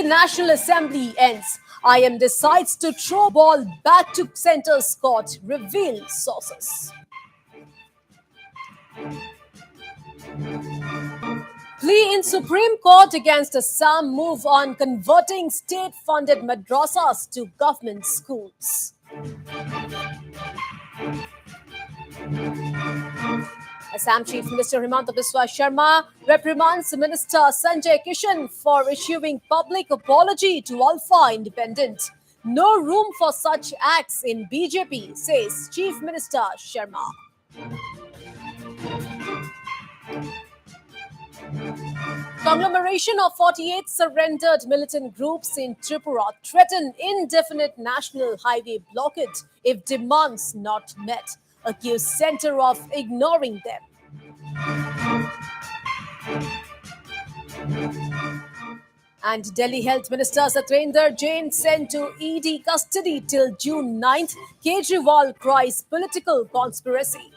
National Assembly ends. IM decides to throw ball back to centre's court, reveal sources. Plea in Supreme Court against Assam move on converting state-funded madrasas to government schools. Assam Chief Minister Himanta Biswa Sharma reprimands Minister Sanjay Kishan for issuing public apology to Alpha Independent. No room for such acts in BJP, says Chief Minister Sharma. Conglomeration of 48 surrendered militant groups in Tripura threaten indefinite national highway blockade if demands not met, accuse centre of ignoring them. And Delhi Health Minister Satyendra Jain sent to ED custody till June 9th. Kejriwal cries political conspiracy.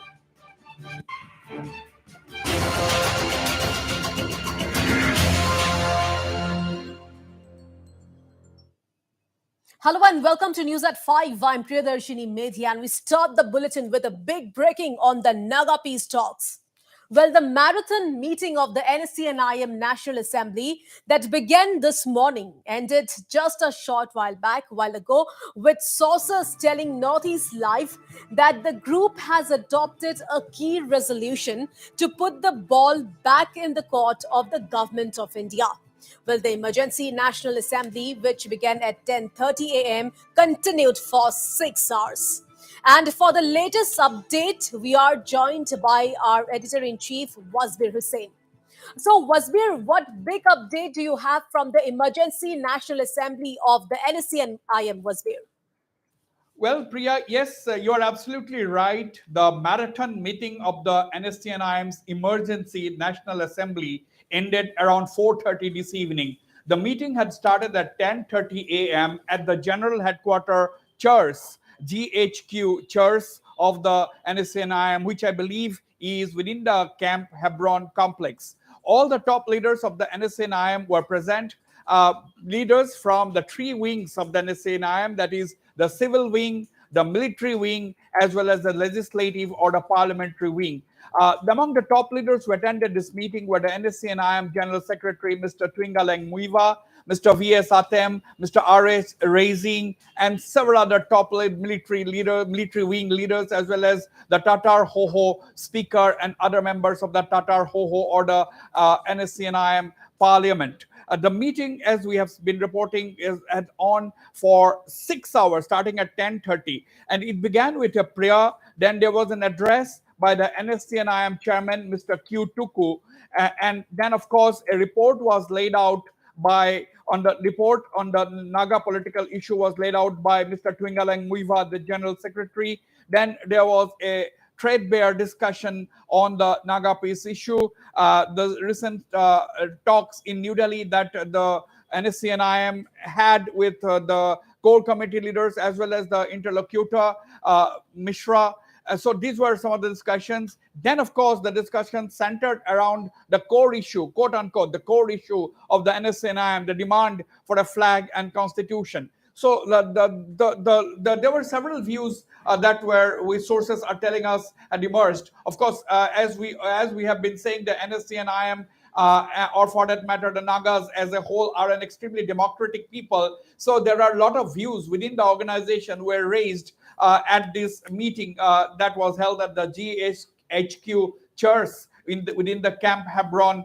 Hello and welcome to News at 5. I'm Priyadarshini Medhi and we start the bulletin with a big breaking on the Naga peace talks. Well, the marathon meeting of the NSC and IM National Assembly that began this morning ended just a short while ago, with sources telling Northeast Live that the group has adopted a key resolution to put the ball back in the court of the Government of India. Well, the Emergency National Assembly, which began at 10:30 a.m., continued for 6 hours. And for the latest update, we are joined by our editor-in-chief, Wasbir Hussain. So, Wasbir, what big update do you have from the Emergency National Assembly of the NSC and IM, Wasbir? Well, Priya, yes, you are absolutely right. The marathon meeting of the NSC and IM's Emergency National Assembly ended around 4:30 this evening. The meeting had started at 10:30 a.m. at the General Headquarters Chairs, GHQ Chairs of the NSC and IM, which I believe is within the Camp Hebron complex. All the top leaders of the NSC and IM were present. Leaders from the three wings of the NSC and IM, that is the civil wing, the military wing, as well as the legislative or the parliamentary wing. Among the top leaders who attended this meeting were the NSC and IM General Secretary, Mr. Twingaleng Muiva, Mr. V.S. Atem, Mr. R.S. Raising, and several other top military wing leaders, as well as the Tatar Ho-Ho speaker and other members of the Tatar Ho-Ho or the NSC and IM parliament. The meeting, as we have been reporting, is on for 6 hours, starting at 10:30. And it began with a prayer. Then there was an address by the NSC and IM chairman, Mr. Q. Tuku. And then, of course, a report was laid out on the Naga political issue was laid out by Mr. Twingaleng Muiva, the general secretary. Then there was a threadbare discussion on the Naga peace issue. The recent talks in New Delhi that the NSC and IM had with the core committee leaders as well as the interlocutor, Mishra. So these were some of the discussions. Then, of course, the discussion centered around the core issue, quote unquote, the core issue of the NSC and IM, the demand for a flag and constitution. So there were several views that sources are telling us had emerged. Of course, as we have been saying, the NSC and IM, or for that matter, the Nagas as a whole, are an extremely democratic people. So there are a lot of views within the organization were raised at this meeting that was held at the GHQ Chairs within the Camp Hebron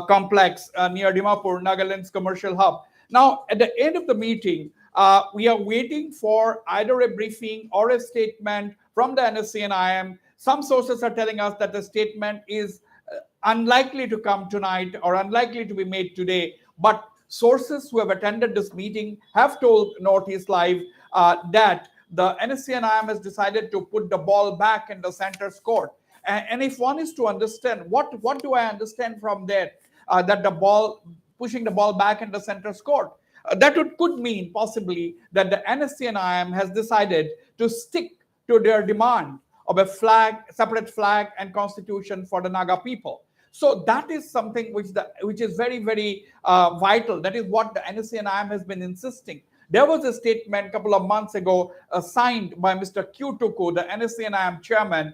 complex near Dimapur, Nagaland's commercial hub. Now, at the end of the meeting, we are waiting for either a briefing or a statement from the NSC and IM. Some sources are telling us that the statement is unlikely to come tonight or unlikely to be made today. But sources who have attended this meeting have told Northeast Live that the NSC and IM has decided to put the ball back in the center's court. And if one is to understand, what do I understand from that? That pushing the ball back in the center's court. That could mean possibly that the NSC and IM has decided to stick to their demand of a separate flag and constitution for the Naga people. So that is something which is very, very vital. That is what the NSCNIM has been insisting. There was a statement a couple of months ago signed by Mr. Q Tuku, the NSCNIM chairman,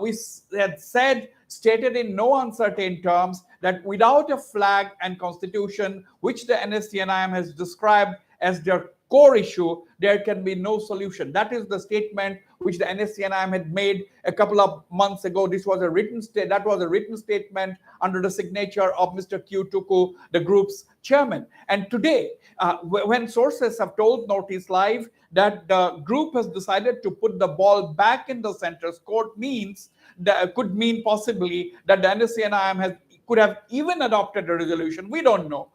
which had stated in no uncertain terms that without a flag and constitution, which the NSCNIM has described as their core issue, there can be no solution. That is the statement which the NSCNIM had made a couple of months ago. This was a that was a written statement under the signature of Mr. Q Tuku, the group's chairman. And today, when sources have told Notice Live that the group has decided to put the ball back in the center's court, means that could mean possibly that the NSCNIM could have even adopted a resolution. We don't know.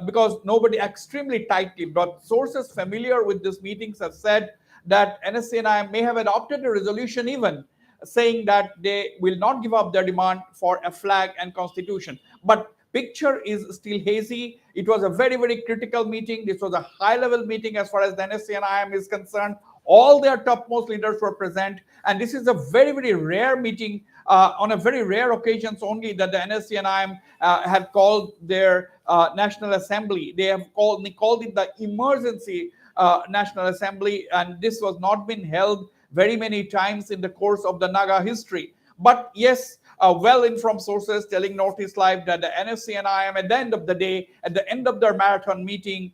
Because nobody extremely tightly, but sources familiar with these meetings have said that NSCNI may have adopted a resolution even saying that they will not give up their demand for a flag and constitution. But picture is still hazy. It was a very, very critical meeting. This was a high-level meeting as far as the NSCNIM is concerned. All their topmost leaders were present, and this is a very, very rare meeting. On a very rare occasions only that the NSCNIM have called their National Assembly. They called it the emergency National Assembly, and this was not been held very many times in the course of the Naga history. But yes, well-informed sources telling Notice Live that the NSCNIM at the end of the day, at the end of their marathon meeting,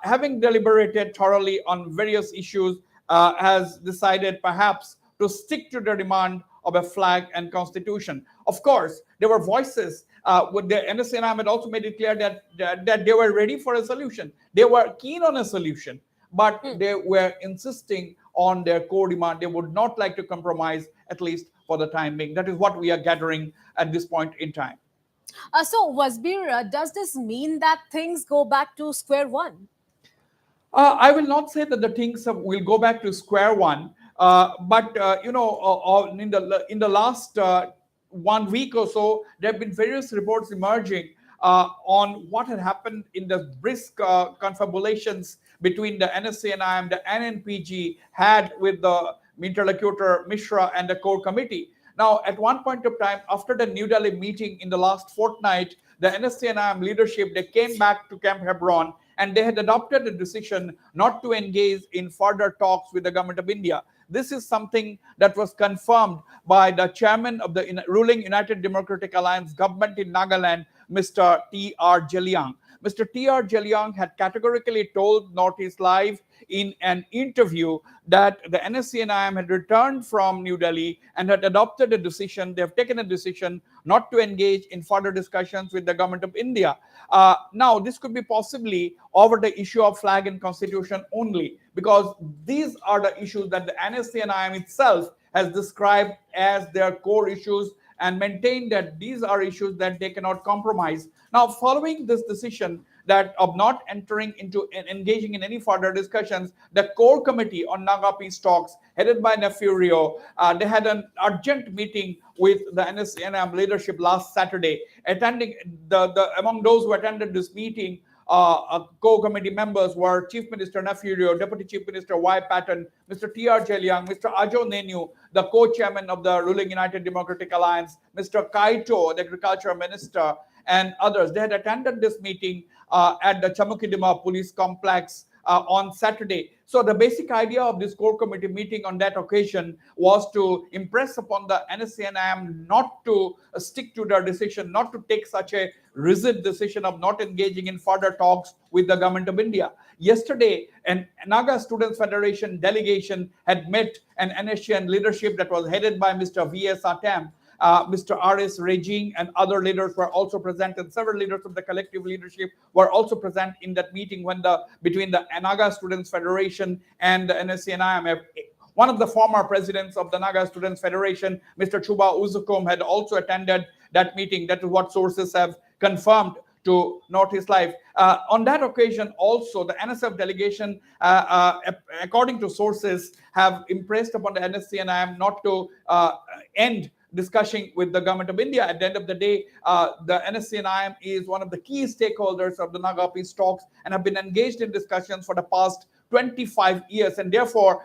having deliberated thoroughly on various issues, has decided perhaps to stick to their demand of a flag and constitution. Of course, there were voices. With the NSCNIM had also made it clear that they were ready for a solution. They were keen on a solution, but they were insisting on their core demand. They would not like to compromise, at least for the time being. That is what we are gathering at this point in time. So, Wasbir, does this mean that things go back to square one? I will not say that the things will go back to square one, but in the last 1 week or so, there have been various reports emerging on what had happened in the brisk confabulations between the NSCNIM, the NNPG had with the interlocutor Mishra and the core committee. Now, at one point of time, after the New Delhi meeting in the last fortnight, the NSCNIM leadership, they came back to Camp Hebron and they had adopted a decision not to engage in further talks with the government of India. This is something that was confirmed by the chairman of the ruling United Democratic Alliance government in Nagaland, Mr. T.R. Jeliang. Mr. T.R. Jeliang had categorically told Notice Live in an interview that the NSCNIM had returned from New Delhi and had adopted a decision. They have taken a decision not to engage in further discussions with the government of India. Now, this could be possibly over the issue of flag and constitution only, because these are the issues that the NSCNIM itself has described as their core issues and maintained that these are issues that they cannot compromise. Now, following this decision that of not entering into and engaging in any further discussions, the core committee on Naga peace talks, headed by Nefurio, they had an urgent meeting with the NSCNIM leadership last Saturday. Attending among those who attended this meeting, core committee members were Chief Minister Nefurio, Deputy Chief Minister Y. Patton, Mr. T.R. Jeliang, Mr. Ajo Nenu, the co-chairman of the ruling United Democratic Alliance, Mr. Kaito, the Agriculture Minister, and others. They had attended this meeting at the Chamukidima Police Complex on Saturday. So the basic idea of this core committee meeting on that occasion was to impress upon the NSCNIM not to stick to their decision, not to take such a rigid decision of not engaging in further talks with the government of India. Yesterday, an Naga Students Federation delegation had met an NSCN leadership that was headed by Mr. V.S. Atam. Mr. R.S. Regine and other leaders were also present, and several leaders of the collective leadership were also present in that meeting between the Naga Students Federation and the NSCNIM. One of the former presidents of the Naga Students Federation, Mr. Chuba Uzukum, had also attended that meeting. That is what sources have confirmed to Notice Live. On that occasion, also, the NSF delegation, according to sources, have impressed upon the NSCNIM not to end discussing with the government of India. At the end of the day, the NSCNIM is one of the key stakeholders of the Naga peace talks and have been engaged in discussions for the past 25 years, and therefore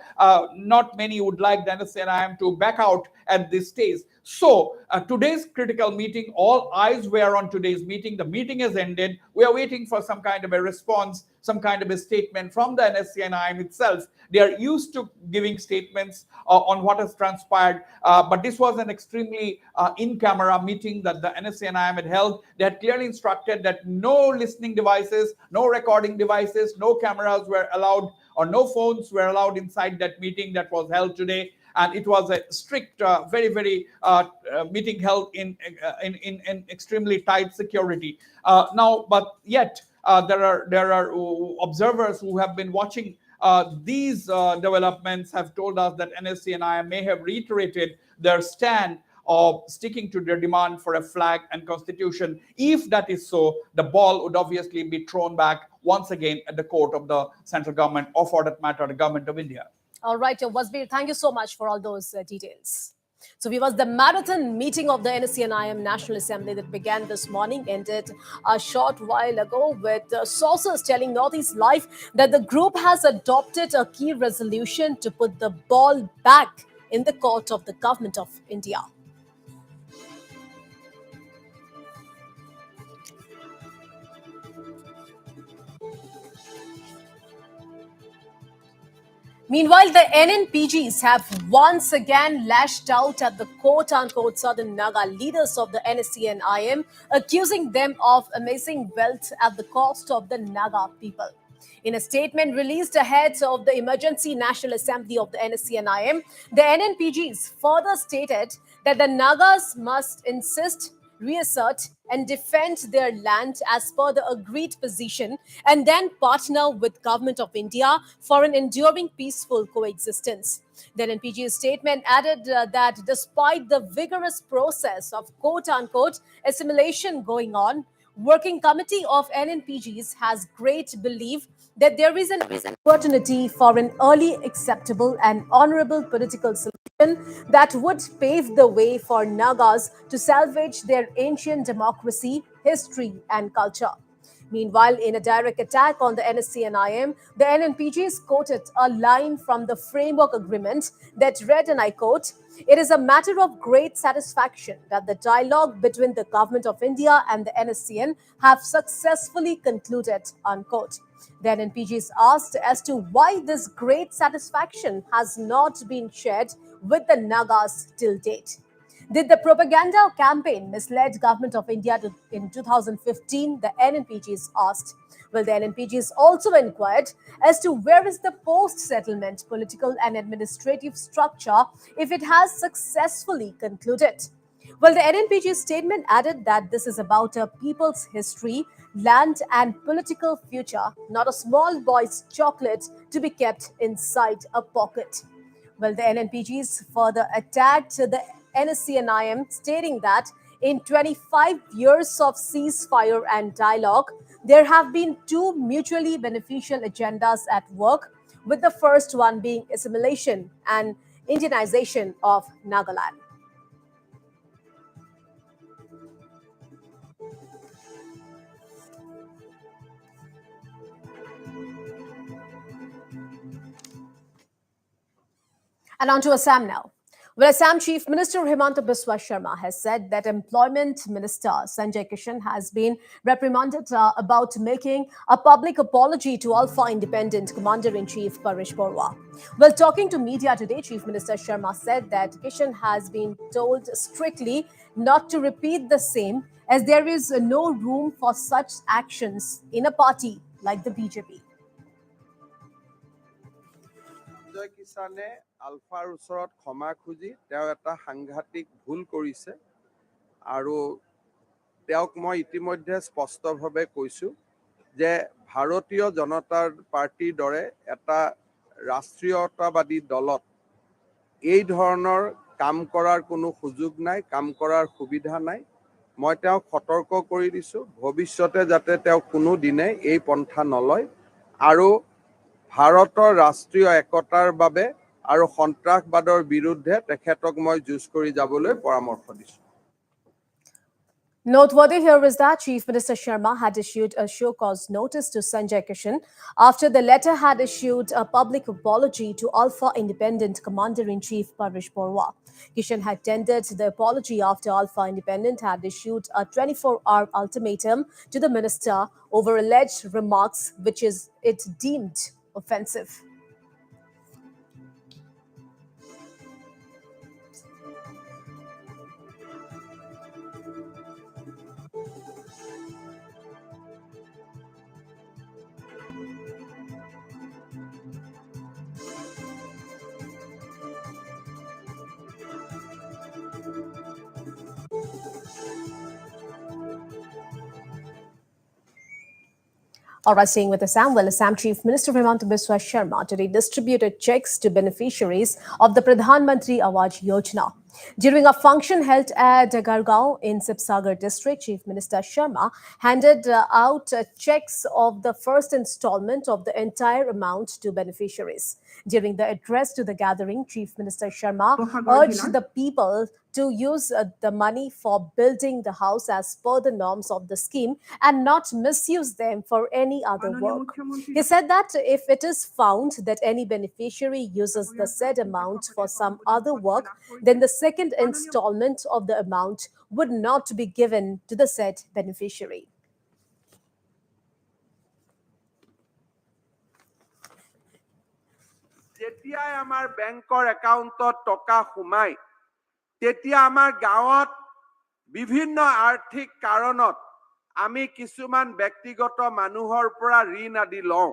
not many would like the NSCNIM to back out at this stage. So today's critical meeting, all eyes were on today's meeting. The meeting has ended. We are waiting for some kind of a response, some kind of a statement from the NSCNIM itself. They are used to giving statements on what has transpired, but this was an extremely in-camera meeting that the NSCNIM had held. They had clearly instructed that no listening devices, no recording devices, no cameras were allowed, or no phones were allowed inside that meeting that was held today. And it was a strict, very meeting held in extremely tight security. Now, but yet there are observers who have been watching these developments have told us that NSC and I may have reiterated their stand of sticking to their demand for a flag and constitution. If that is so, the ball would obviously be thrown back once again at the court of the central government, or for that matter, the government of India. All right, Wasbir, thank you so much for all those details. So, viewers, the marathon meeting of the NSCNIM National Assembly that began this morning ended a short while ago, with sources telling Northeast Live that the group has adopted a key resolution to put the ball back in the court of the government of India. Meanwhile, the NNPGs have once again lashed out at the quote-unquote Southern Naga leaders of the NSC and IM, accusing them of amassing wealth at the cost of the Naga people. In a statement released ahead of the Emergency National Assembly of the NSC and IM, the NNPGs further stated that the Nagas must insist, reassert, and defend their land as per the agreed position, and then partner with government of India for an enduring peaceful coexistence. The NPG's statement added that despite the vigorous process of quote-unquote assimilation going on, Working Committee of NNPGs has great belief that there is an opportunity for an early, acceptable, and honorable political solution that would pave the way for Nagas to salvage their ancient democracy, history, and culture. Meanwhile, in a direct attack on the NSC and IM, the NNPGs quoted a line from the framework agreement that read, and I quote, "It is a matter of great satisfaction that the dialogue between the Government of India and the NSCN have successfully concluded," unquote. The NNPGs asked as to why this great satisfaction has not been shared with the Nagas till date. Did the propaganda campaign mislead Government of India in 2015? The NNPGs asked. Well, the NNPGs also inquired as to where is the post-settlement political and administrative structure if it has successfully concluded. Well, the NNPG statement added that this is about a people's history, land, and political future, not a small boy's chocolate to be kept inside a pocket. Well, the NNPGs further attacked the NSC and IM, stating that in 25 years of ceasefire and dialogue, there have been two mutually beneficial agendas at work, with the first one being assimilation and Indianization of Nagaland. And on to Assam now. Well, Assam Chief Minister Himanta Biswa Sharma has said that Employment Minister Sanjay Kishan has been reprimanded about making a public apology to Alpha Independent Commander-in-Chief Paresh Borwa. Well, talking to media today, Chief Minister Sharma said that Kishan has been told strictly not to repeat the same, as there is no room for such actions in a party like the BJP. Sanjay কিষাণে আলফাৰ ওচৰত ক্ষমা খুজি তেওঁ এটা সাংঘাতিক ভুল কৰিছে আৰু তেওঁক মই ইতিমধ্যে স্পষ্টভাৱে কৈছোঁ যে ভাৰতীয় জনতা পাৰ্টিৰ দৰে এটা ৰাষ্ট্ৰীয়তাবাদী দলত এই ধৰণৰ কাম কৰাৰ কোনো সুযোগ নাই, কাম কৰাৰ সুবিধা নাই। মই তেওঁক সতৰ্ক কৰি দিছোঁ, ভৱিষ্যতে যাতে তেওঁ কোনো দিনে এই পন্থা নলয় আৰু ভাৰতৰ ৰাষ্ট্ৰীয় একতাৰ বাবে আৰু সন্ত্ৰাসবাদৰ বিৰুদ্ধে তেখেতক মই যুঁজ কৰি যাবলৈ পৰামৰ্শ দিছোঁ। Noteworthy here is that Chief Minister Sharma had issued a show cause notice to Sanjay Kishan after the latter had issued a public apology to Alpha Independent Commander-in-Chief Paresh Borwa. Kishan had tendered the apology after Alpha Independent had issued a 24-hour ultimatum to the minister over alleged remarks which it deemed offensive. All right, staying with Assam, well, Assam Chief Minister Hemanta Biswa Sharma today distributed checks to beneficiaries of the Pradhan Mantri Awaj Yojana. During a function held at Gargaon in Sibsagar district, Chief Minister Sharma handed out checks of the first installment of the entire amount to beneficiaries. During the address to the gathering, Chief Minister Sharma urged the people to use the money for building the house as per the norms of the scheme and not misuse them for any other work. He said that if it is found that any beneficiary uses the said amount for some other work, then the second installment of the amount would not be given to the said beneficiary. যেতিয়াই আমাৰ বেংকৰ একাউণ্টত টকা সোমাই তেতিয়া আমাৰ গাঁৱত বিভিন্ন আৰ্থিক কাৰণত আমি কিছুমান ব্যক্তিগত মানুহৰ পৰা ঋণ আদি লওঁ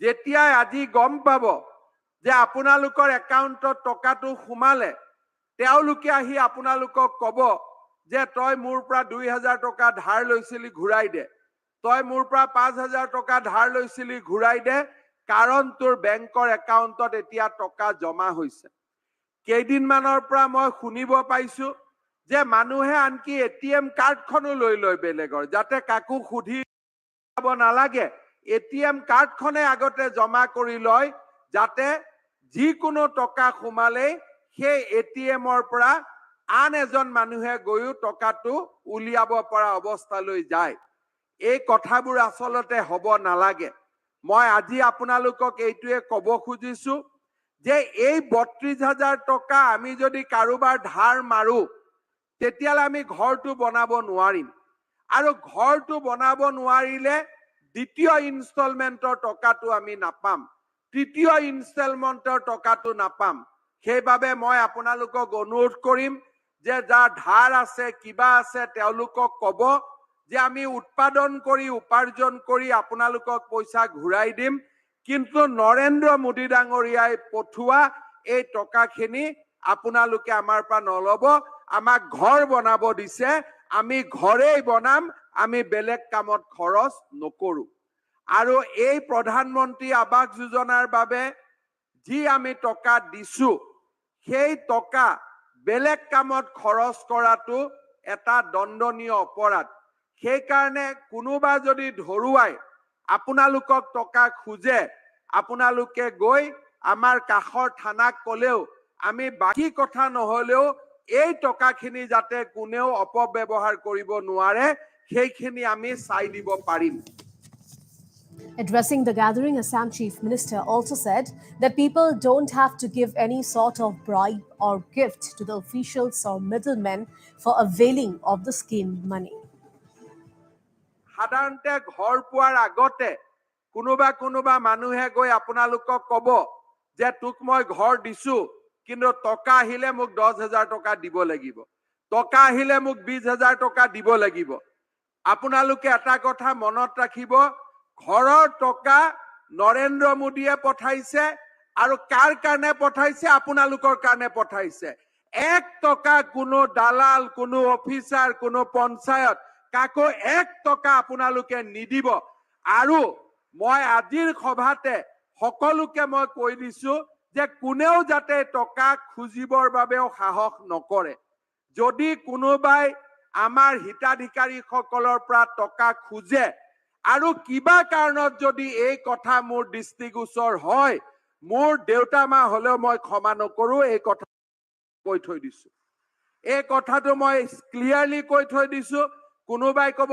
যেতিয়াই আজি গম পাব যে আপোনালোকৰ একাউণ্টত টকাটো সোমালে তেওঁলোকে আহি আপোনালোকক ক'ব যে তই মোৰ পৰা 2000 টকা ধাৰ লৈছিলি ঘূৰাই দে তই মোৰ পৰা 5000 টকা ধাৰ লৈছিলি ঘূৰাই দে কাৰণ তোৰ বেংকৰ একাউণ্টত এতিয়া টকা জমা হৈছে কেইদিনমানৰ পৰা মই শুনিব পাইছো যে মানুহে আনকি এটিএম কাৰ্ডখনো লৈ বেলেগৰ যাতে কাকো সুধি যাব নালাগে এটিএম কাৰ্ডখনে আগতে জমা কৰি লয় যাতে যিকোনো টকা সোমালে সেই এটিএমৰ পৰা আন এজন মানুহে গৈও টকাটো উলিয়াব পৰা অৱস্থালৈ যায় এই কথাবোৰ আসলতে হ'ব নালাগে মই আজি আপোনালোকক এইটোৱে ক'ব খুজিছো যে এই 32000 টকা আমি যদি কাৰোবাৰ ধাৰ মাৰো তেতিয়ালে আমি ঘৰটো বনাব নোৱাৰিম আৰু ঘৰটো বনাব নোৱাৰিলে দ্বিতীয় ইনষ্টলমেন্টৰ টকাটো আমি নাপাম তৃতীয় ইনষ্টলমেন্টৰ টকাটো নাপাম সেইবাবে মই আপোনালোকক অনুৰোধ কৰিম যে যাৰ ধাৰ আছে কিবা আছে তেওঁলোকক ক'ব যে আমি উৎপাদন কৰি উপাৰ্জন কৰি আপোনালোকক পইচা ঘূৰাই দিম কিন্তু নৰেন্দ্ৰ মোদী ডাঙৰীয়াই পঠুৱা এই টকাখিনি আপোনালোকে আমাৰ পৰা নলব আমাক ঘৰ বনাব দিছে আমি ঘৰেই বনাম আমি বেলেগ কামত খৰচ নকৰো আৰু এই প্ৰধানমন্ত্ৰী আৱাস যোজনাৰ বাবে যি আমি টকা দিছো সেই টকা বেলেগ কামত খৰচ কৰাটো এটা দণ্ডনীয় অপৰাধ সেই কাৰণে কোনোবা যদি ধৰুৱাই আপোনালোকক টকা খুজে আপোনালোকে গৈ আমাৰ কাখৰ থানাক ক'লেও আমি বাকি কথা নহলেও এই টকাখিনি যাতে কোনেও অপব্যৱহাৰ কৰিব নোৱাৰে সেইখিনি আমি চাই দিব পাৰিম Addressing the gathering, Assam Chief Minister also said that people don't have to give any sort of bribe or gift to the officials or middlemen for availing of the scheme money. সাধাৰণতে ঘৰ পোৱাৰ আগতে কোনোবা মানুহে গৈ আপোনালোকক ক'ব যে তোক মই ঘৰ দিছো কিন্তু টকা আহিলে মোক 10000 টকা দিব লাগিব টকা আহিলে মোক 20000 টকা দিব লাগিব আপোনালোকে এটা কথা মনত ৰাখিব ঘৰৰ টকা নৰেন্দ্ৰ মোদীয়ে পঠাইছে আৰু কাৰ কাৰণে পঠাইছে আপোনালোকৰ কাৰণে পঠাইছে এক টকা কোনো দালাল কোনো অফিচাৰ কোনো পঞ্চায়ত কাকো এক টকা আপোনালোকে নিদিব আৰু মই আজিৰ সভাতে সকলোকে মই কৈ দিছো যে কোনেও যাতে টকা খুজিবৰ বাবেও সাহস নকৰে যদি কোনোবাই আমাৰ হিতাধিকাৰীসকলৰ পৰা টকা খুজে আৰু কিবা কাৰণত যদি এই কথা মোৰ দৃষ্টিগোচৰ হয় মোৰ দেউতা মা হলেও মই ক্ষমা নকৰো এই কথা কৈ থৈ দিছো এই কথাটো মই ক্লিয়াৰলি কৈ থৈ দিছো কোনোবাই ক'ব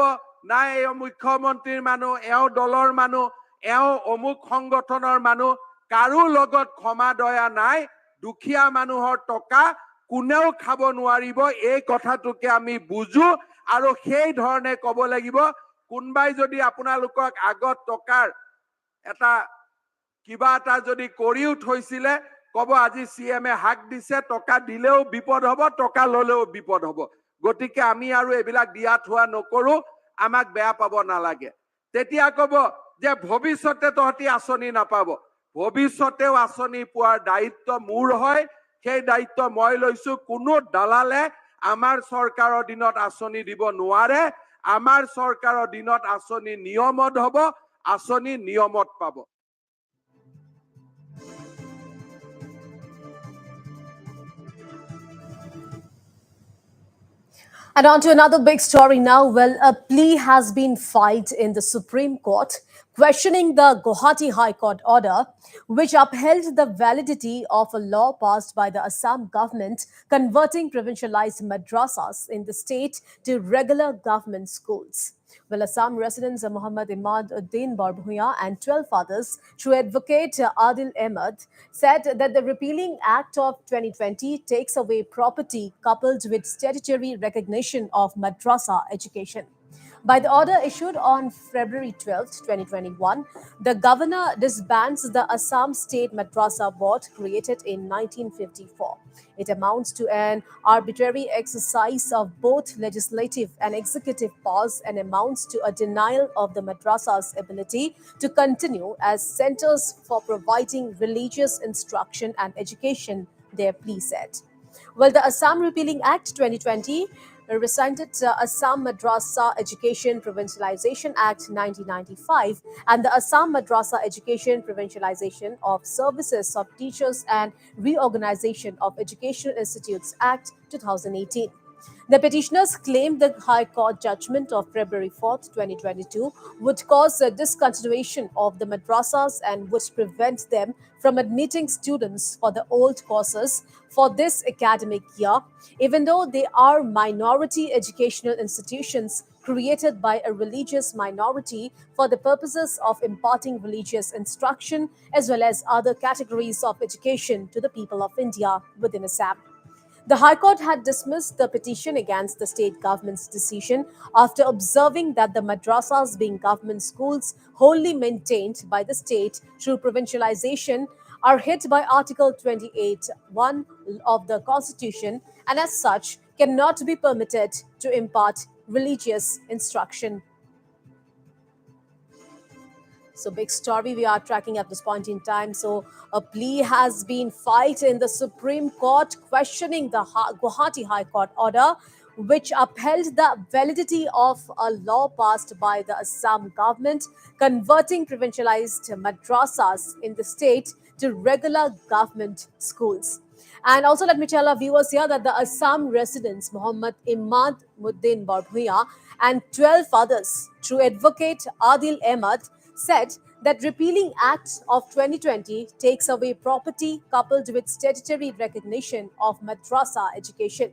নাই এওঁ মুখ্যমন্ত্ৰীৰ মানুহ, এওঁ দলৰ মানুহ, এওঁ অমুক সংগঠনৰ মানুহ, কাৰো লগত ক্ষমা দয়া নাই। দুখীয়া মানুহৰ টকা কোনেও খাব নোৱাৰিব, এই কথাটোকে আমি বুজো আৰু সেই ধৰণে ক'ব লাগিব। কোনোবাই যদি আপোনালোকক আগত টকাৰ এটা কিবা এটা যদি কৰিও থৈছিলে, ক'ব আজি CM-এ হাক দিছে, টকা দিলেও বিপদ হ'ব, টকা ল'লেও বিপদ হ'ব। গতিকে আমি আৰু এইবিলাক দিয়া থোৱা নকৰো, আমাক বেয়া পাব নালাগে। তেতিয়া ক'ব যে ভৱিষ্যতে তহঁতি আঁচনি নাপাব। ভৱিষ্যতেও আঁচনি পোৱাৰ দায়িত্ব মোৰ হয়, সেই দায়িত্ব মই লৈছো। কোনো দালালে আমাৰ চৰকাৰৰ দিনত আঁচনি দিব নোৱাৰে। আমাৰ চৰকাৰৰ দিনত আঁচনি নিয়মত হ'ব, আঁচনি নিয়মত পাব। And on to another big story now. Well, a plea has been filed in the Supreme Court questioning the Guwahati High Court order, which upheld the validity of a law passed by the Assam government converting provincialized madrasas in the state to regular government schools. Well, Assam residents Muhammad Imad Uddin Barbhuya and 12 others, through advocate Adil Ahmed, said that the repealing act of 2020 takes away property coupled with statutory recognition of madrasa education. By the order issued on February 12, 2021, the governor disbands the Assam State Madrasa Board created in 1954. It amounts to an arbitrary exercise of both legislative and executive powers and amounts to a denial of the madrasa's ability to continue as centers for providing religious instruction and education, their plea said. Well, the Assam Repealing Act 2020 rescinded the Assam Madrasa Education Provincialization Act 1995 and the Assam Madrasa Education Provincialization of Services of Teachers and Reorganization of Educational Institutes Act 2018. The petitioners claimed the High Court judgment of February 4th, 2022 would cause a discontinuation of the madrasas and would prevent them from admitting students for the old courses for this academic year, even though they are minority educational institutions created by a religious minority for the purposes of imparting religious instruction as well as other categories of education to the people of India within Assam. The High Court had dismissed the petition against the state government's decision after observing that the madrasas, being government schools wholly maintained by the state through provincialization, are hit by Article 28(1) of the Constitution and, as such, cannot be permitted to impart religious instruction. So, big story we are tracking at this point in time. So, a plea has been filed in the Supreme Court questioning the Guwahati High Court order, which upheld the validity of a law passed by the Assam government converting provincialized madrasas in the state to regular government schools. And also, let me tell our viewers here that the Assam residents, Muhammad Imad Muddin Barbhuya and 12 others, through advocate Adil Ahmed, said that repealing Act of 2020 takes away property coupled with statutory recognition of madrasa education.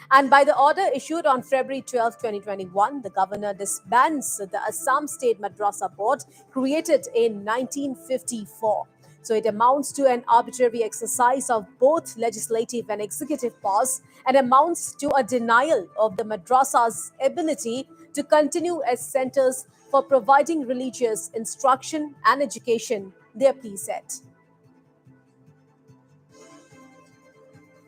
And by the order issued on February 12, 2021, the governor disbands the Assam State Madrasa Board created in 1954. So it amounts to an arbitrary exercise of both legislative and executive powers and amounts to a denial of the madrasa's ability to continue as centers for providing religious instruction and education, their plea said.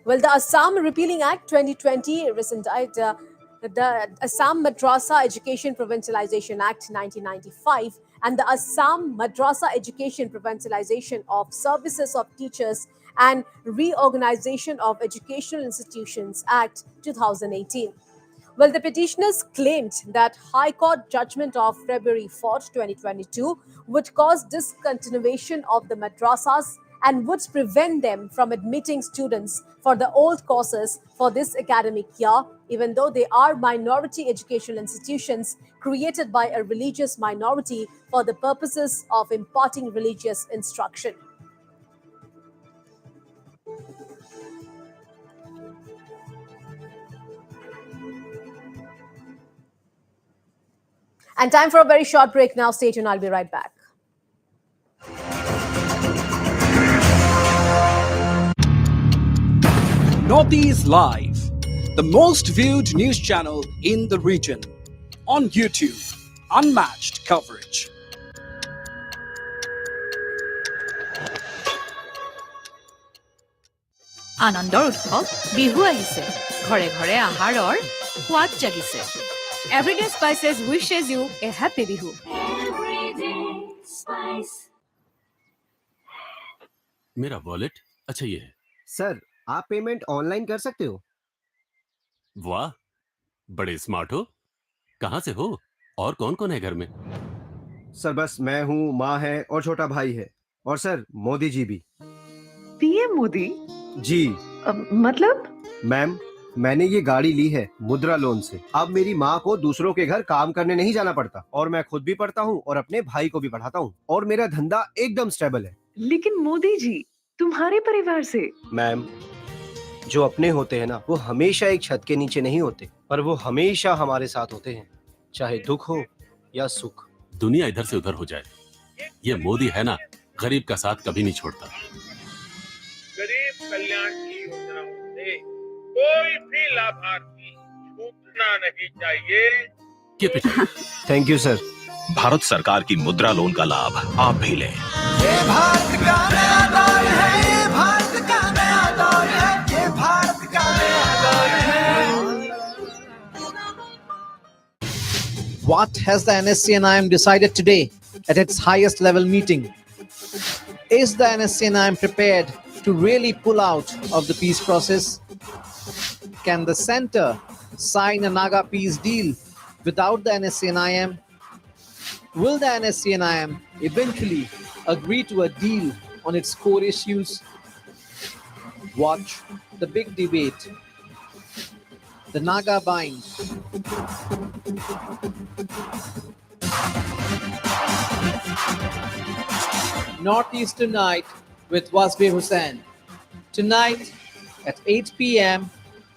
Well, the Assam Repealing Act 2020 rescinded the Assam Madrasa Education Provincialization Act 1995 and the Assam Madrasa Education Provincialization of Services of Teachers and Reorganization of Educational Institutions Act 2018. Well, the petitioners claimed that High Court judgment of February 4th, 2022 would cause discontinuation of the madrasas and would prevent them from admitting students for the old courses for this academic year, even though they are minority educational institutions created by a religious minority for the purposes of imparting religious instruction. And time for a very short break now. Stay tuned. I'll be right back. Northeast Live, the most viewed news channel in the region. On YouTube, unmatched coverage. আনন্দৰ উৎসৱ বিহু আহিছে ঘৰে ঘৰে আহাৰৰ সোৱাদ জাগিছে everyday spices wishes you a happy Bihu मेरा wallet अच्छा ये है सर आप पेमेंट ऑनलाइन कर सकते हो वाह बड़े स्मार्ट हो कहाँ से हो और कौन कौन है घर में सर बस मैं हूँ माँ है और छोटा भाई है और सर मोदी जी भी पीएम मोदी जी मतलब मैम मैंने ये गाड़ी ली है मुद्रा लोन से अब मेरी माँ को दूसरों के घर काम करने नहीं जाना पड़ता और मैं खुद भी पढ़ता हूँ और अपने भाई को भी पढ़ाता हूँ और मेरा धंधा एकदम स्टेबल है लेकिन मोदी जी तुम्हारे परिवार से मैम जो अपने होते हैं ना वो हमेशा एक छत के नीचे नहीं होते पर वो हमेशा हमारे साथ होते हैं चाहे दुख हो या सुख दुनिया इधर से उधर हो जाए ये मोदी है ना गरीब का साथ कभी नहीं छोड़ता गरीब कल्याण की योजनाओं से कोई भी लाभार्थी छूटना नहीं चाहिए थैंक यू सर भारत सरकार की मुद्रा लोन का लाभ आप भी लें ये भारत का नया दौर है ये भारत का नया दौर है ये भारत का नया दौर है What has the NSCNIM decided today at its highest level meeting? Is the NSCNIM prepared to really pull out of the peace process? Can the center sign a Naga peace deal without the NSCNIM? Will the NSCNIM eventually agree to a deal on its core issues? Watch the big debate. The Naga bind. Northeast Tonight with Wasbir Hussain. Tonight at 8 p.m.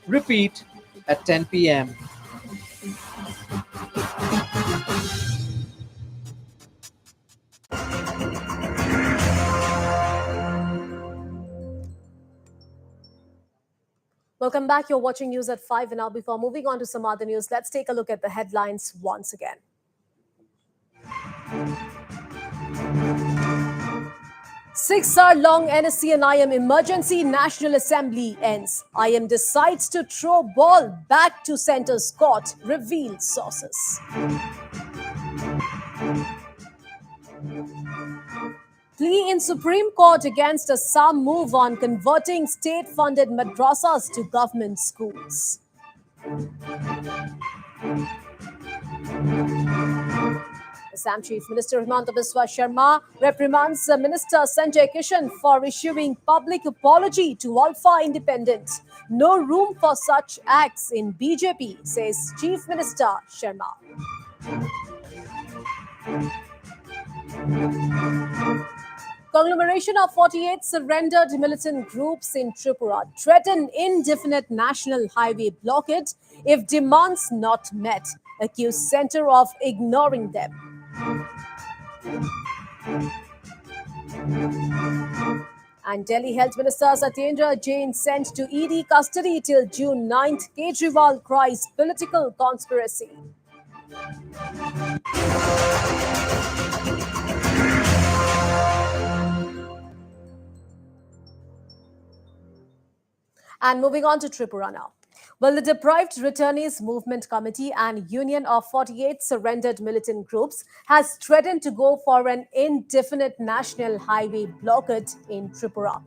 Repeat at 10 p.m. Welcome back. You're watching News at 5. And now, before moving on to some other news, let's take a look at the headlines once again. Six-hour-long NSCNIM emergency National Assembly ends. IM decides to throw ball back to centre's court, reveals sources. Plea in Supreme Court against Assam move on converting state-funded madrasas to government schools. Assam Chief Minister Himanta Biswa Sharma reprimands Minister Sanjay Kishan for issuing public apology to Alpha Independent. No room for such acts in BJP, says Chief Minister Sharma. Conglomeration of 48 surrendered militant groups in Tripura threaten indefinite national highway blockade if demands not met, accuse center of ignoring them. And Delhi Health Minister Satyendra Jain sent to ED custody till June 9th. Kejriwal cries political conspiracy. And moving on to Tripura now. Well, the Deprived Returnees Movement Committee and Union of 48 Surrendered Militant Groups has threatened to go for an indefinite national highway blockade in Tripura,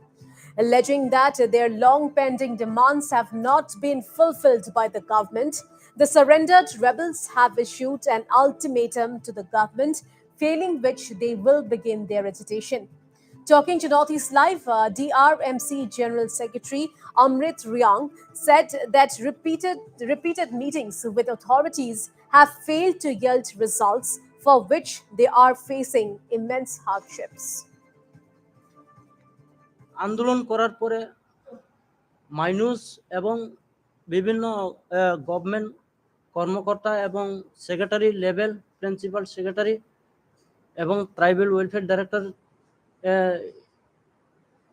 alleging that their long-pending demands have not been fulfilled by the government. The surrendered rebels have issued an ultimatum to the government, failing which they will begin their agitation. Talking to Northeast Live, DRMC General Secretary Amrit Ryang said that repeated meetings with authorities have failed to yield results, for which they are facing immense hardships. আন্দোলন করার পরে মাইনুস এবং বিভিন্ন government কর্মকর্তা এবং secretary level principal secretary এবং tribal welfare director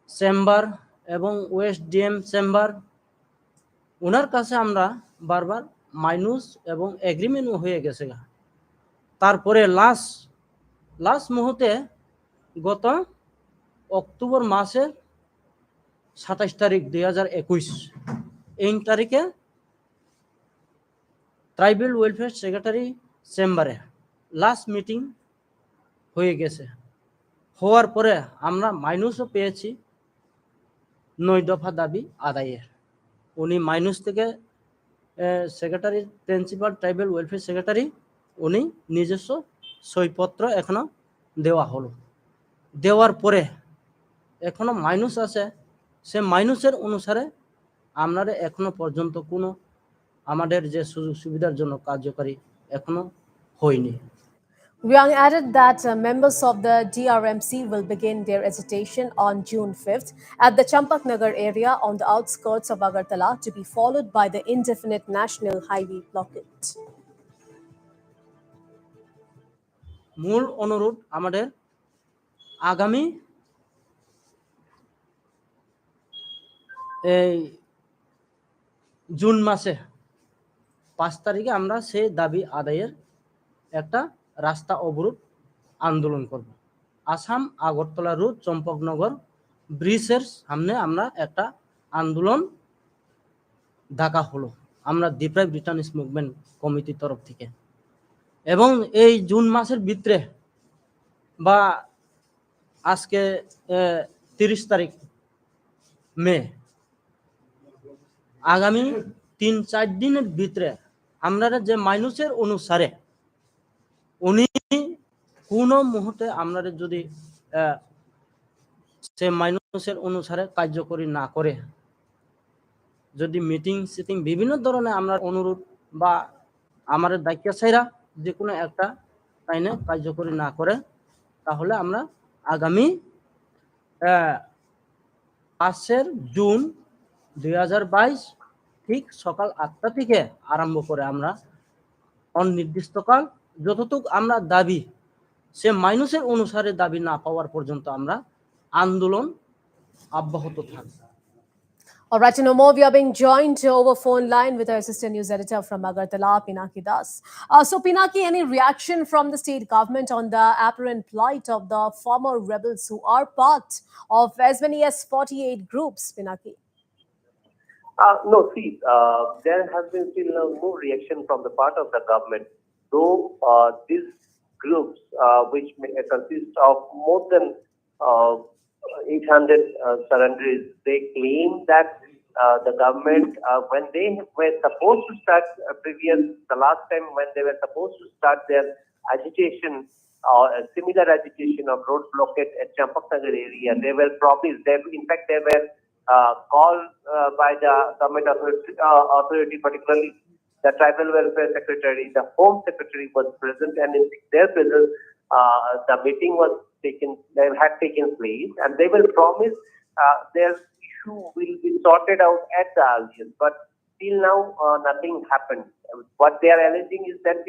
chamber এবং West DM chamber, ওনার কাছে আমরা বারবার মাইনুস এবং এগ্রিমেন্টও হয়ে গেছে। তারপরে লাস্ট মুহূর্তে গত অক্টোবর মাসের 27 তারিখ 2021 এই তারিখে ট্রাইবাল ওয়েলফেয়ার সেক্রেটারি চেম্বারে লাস্ট মিটিং হয়ে গেছে। হওয়ার পরে আমরা মাইনুসও পেয়েছি 9 দফা দাবি আদায়ের। উনি মাইনুস থেকে secretary principal tribal welfare secretary উনি নিজস্ব সইপত্র এখনো দেওয়া হলো। দেওয়ার পরে এখনো মাইনুস আছে, সে মাইনুসের অনুসারে আপনারা এখনো পর্যন্ত কোনো আমাদের যে সুযোগ সুবিধার জন্য কার্যকারী এখনো হয়নি। We are added that members of the DRMC will begin their agitation on June 5th at the Champaknagar area on the outskirts of Agartala, to be followed by the indefinite national highway blockade. মূল অনুরোধ আমাদের আগামী এই June মাসে 5 তারিখে আমরা সেই দাবি আদায়ের একটা রাস্তা অবরোধ আন্দোলন করব। আসাম আগরতলা রোড চম্পকনগর ব্রিজের সামনে আমরা একটা আন্দোলন ডাকা হলো আমরা ডিপ্রাইভ রিটার্নিস মুভমেন্ট কমিটির তরফ থেকে। এবং এই জুন মাসের ভিতরে বা আজকে 30 তারিখ মে, আগামী 3-4 দিনের ভিতরে আমরা যে মাইনুসের অনুসারে উনি কোনো মুহূর্তে আমরা যদি সে মাইনুসের অনুসারে কার্যকরী না করে, যদি মিটিং সিটিং বিভিন্ন ধরনের আমরা অনুরোধ বা আমাদের দায়িত্বশীলরা যে কোনো একটা আইনে কার্যকরী না করে, তাহলে আমরা আগামী 5 জুন 2022 ঠিক সকাল 8টা থেকে আরম্ভ করে আমরা অনির্দিষ্টকাল যতটুকু আমরা দাবি সে মাইনুসের অনুসারে দাবি না পাওয়ার পর্যন্ত আমরা আন্দোলন অব্যাহত থাকবে। All right, to know more, we are being joined over phone line with our assistant news editor from Agartala, Pinaki Das. So, Pinaki, any reaction from the state government on the apparent plight of the former rebels who are part of as many as 48 groups, Pinaki? No, see, there has been still no reaction from the part of the government, though these groups, which may consist of more than 800 surrenderies, they claim that the government, when they were supposed to start the last time when they were supposed to start their agitation, a similar agitation of road blockade at Champaknagar area, they were promised, in fact, they were called by the government authority, particularly the Tribal Welfare Secretary, the Home Secretary was present, and in their presence, the meeting had taken place, and they will promise their issue will be sorted out at the earliest. But till now, nothing happened. What they are alleging is that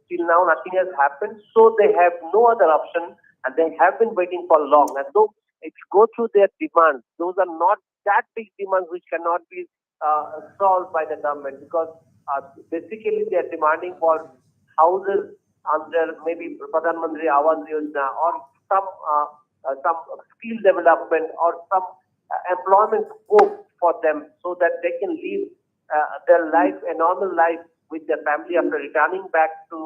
till now nothing has happened, so they have no other option, and they have been waiting for long. And so, if you go through their demands, those are not that big demands which cannot be solved by the government, because basically they are demanding for houses under maybe Pradhan Mantri Awas Yojana, or some skill development, or some employment scope for them, so that they can live their life, a normal life with their family after returning back to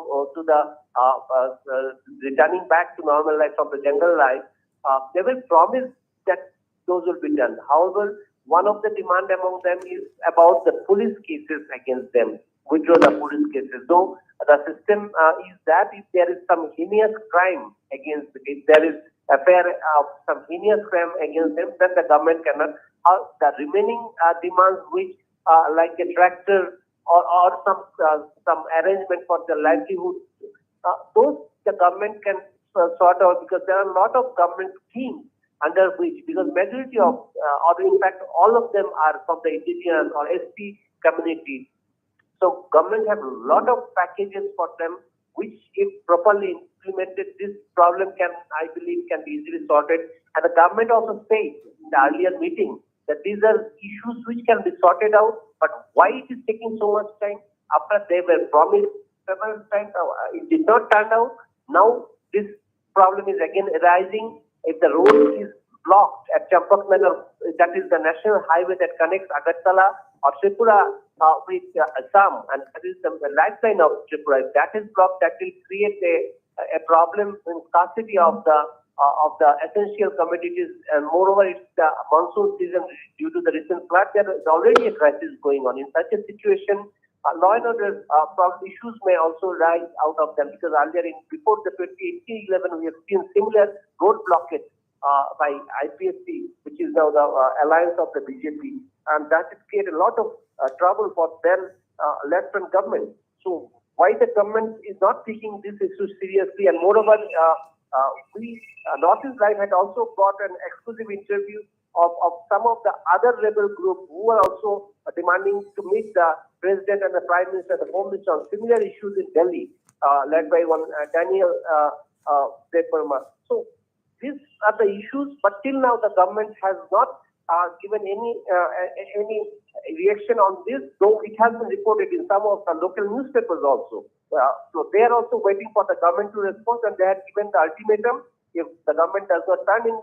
normal life from the jungle life. They will promise that those will be done. However, one of the demand among them is about the police cases against them, which were the police cases. Though the system is that if there is some heinous crime against, if there is affair of some heinous crime against them, then the government cannot. The remaining demands, which like a tractor or some arrangement for their livelihood, those the government can sort out, because there are a lot of government schemes under which, because majority of, or in fact all of them are from the indigenous or ST community. So So government have a lot of packages for them, which if properly implemented, this problem I believe, can be easily sorted. And the government also said in the earlier meeting that these are issues which can be sorted out, but why it is taking so much time? After they were promised several times, it did not turn out. Now this problem is again arising. If the road is blocked at Champaknagar, that is the national highway that connects Agartala or Tripura with Assam, and that is the lifeline of Tripura. If that is blocked, that will create a problem in scarcity of the essential commodities, and moreover, it's the monsoon season due to the recent flood. There is already a crisis going on. In such a situation, law and order issues may also rise out of them, because earlier before the 2018-11, we have seen similar road blockage by IPSC, which is now the alliance of the BJP, and that has created a lot of trouble for them left-wing government. So why the government is not taking this issue seriously? And moreover, we Northeast Live had also got an exclusive interview of some of the other rebel groups who are also demanding to meet the president and the prime minister, the home minister, on similar issues in Delhi, led by one Daniel Deparma. So these are the issues, but till now the government has not given any reaction on this, though it has been reported in some of the local newspapers also. So they are also waiting for the government to respond, and they have given the ultimatum. If the government does not turn in